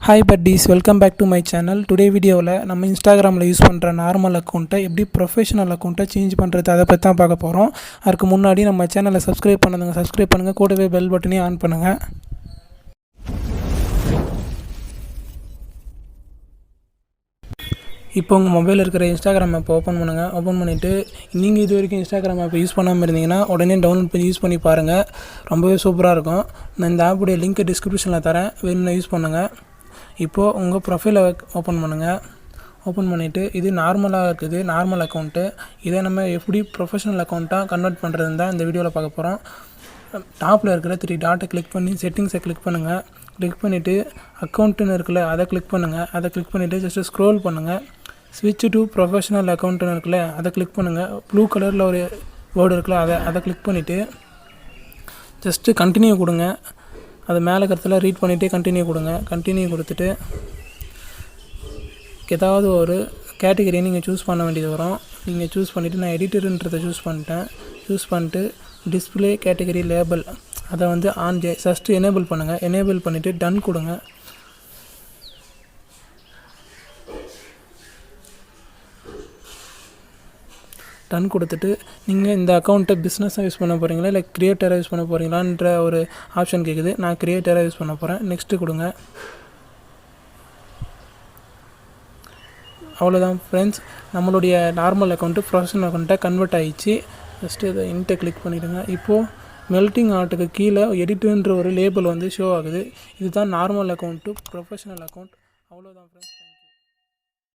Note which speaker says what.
Speaker 1: Hi buddies, welcome back to my channel. Today video la நம்ம Instagramல use பண்ற normal அக்கவுண்ட்டை எப்படி professional அக்கவுண்ட்டை change பண்றது அத பத்தி தான் பார்க்க போறோம். அதுக்கு முன்னாடி நம்ம சேனலை சப்ஸ்கிரைப் பண்ணுங்க கூடவே பெல் பட்டனையும் ஆன் பண்ணுங்க. இப்போ உங்கள் மொபைலில் இருக்கிற இன்ஸ்டாகிராம் ஆப் ஓப்பன் பண்ணுங்கள். ஓப்பன் பண்ணிவிட்டு நீங்கள் இது வரைக்கும் இன்ஸ்டாகிராம் ஆப் யூஸ் பண்ணாமல் இருந்தீங்கன்னா உடனே டவுன்லோட் பண்ணி யூஸ் பண்ணி பாருங்கள். ரொம்பவே சூப்பராக இருக்கும். நான் இந்த ஆப்புடைய லிங்க் டிஸ்கிரிப்ஷனில் தரேன், வேணும்னா யூஸ் பண்ணுங்கள். இப்போது உங்கள் ப்ரொஃபைலை ஓப்பன் பண்ணுங்கள். ஓப்பன் பண்ணிவிட்டு இது நார்மலாக இருக்குது, நார்மல் அக்கௌண்ட்டு. இதை நம்ம எப்படி ப்ரொஃபஷனல் அக்கௌண்ட்டாக கன்வெர்ட் பண்ணுறதுன்னு தான் இந்த வீடியோவில் பார்க்க போகிறோம். டாப்பில் இருக்கிற 3 டாட்டை கிளிக் பண்ணி செட்டிங்ஸை கிளிக் பண்ணுங்கள். கிளிக் பண்ணிவிட்டு அக்கௌண்ட்டுன்னு இருக்குல்ல அதை கிளிக் பண்ணுங்கள். அதை கிளிக் பண்ணிவிட்டு ஜஸ்ட்டு ஸ்க்ரோல் பண்ணுங்கள். ஸ்விட்ச் டு ப்ரொஃபஷனல் அக்கௌண்ட்டுன்னு இருக்குல்ல அதை கிளிக் பண்ணுங்கள். ப்ளூ கலரில் ஒரு வேர்டு இருக்குல்ல அதை கிளிக் பண்ணிவிட்டு ஜஸ்ட்டு கண்டினியூ கொடுங்க. அது மேலே கருத்தில் ரீட் பண்ணிவிட்டு கண்டினியூ கொடுங்க. கண்டினியூ கொடுத்துட்டு ஏதாவது ஒரு கேட்டகரியை நீங்கள் சூஸ் பண்ண வேண்டியது வரும். நீங்கள் சூஸ் பண்ணிவிட்டு நான் எடிட்டருன்றதை சூஸ் பண்ணிட்டேன். சூஸ் பண்ணிட்டு டிஸ்பிளே கேட்டகரி லேபிள் அதை வந்து ஆன் ஜஸ்ட்டு எனேபிள் பண்ணுங்கள். எனேபிள் பண்ணிவிட்டு டன் கொடுங்க. டன் கொடுத்துட்டு நீங்கள் இந்த அக்கௌண்ட்டை பிஸ்னஸாக யூஸ் பண்ண போகிறீங்களா இல்லை க்ரியேட்டராக யூஸ் பண்ண போகிறீங்களான்ற ஒரு ஆப்ஷன் கேட்குது. நான் க்ரியேட்டராக யூஸ் பண்ண போகிறேன். நெக்ஸ்ட்டு கொடுங்க. அவ்வளோதான் ஃப்ரெண்ட்ஸ், நம்மளுடைய நார்மல் அக்கௌண்ட்டு ப்ரொஃபஷனல் அக்கௌண்ட்டாக கன்வெர்ட் ஆகிடுச்சு. ஜஸ்ட்டு இதை இன்ட்டை கிளிக் பண்ணிவிடுங்க. இப்போது மெல்ட்டிங் ஆர்ட்டுக்கு கீழே எடிட்டுன்ற ஒரு லேபிள் வந்து ஷோ ஆகுது. இதுதான் normal account to professional account. அவ்வளோதான் ஃப்ரெண்ட்ஸ்.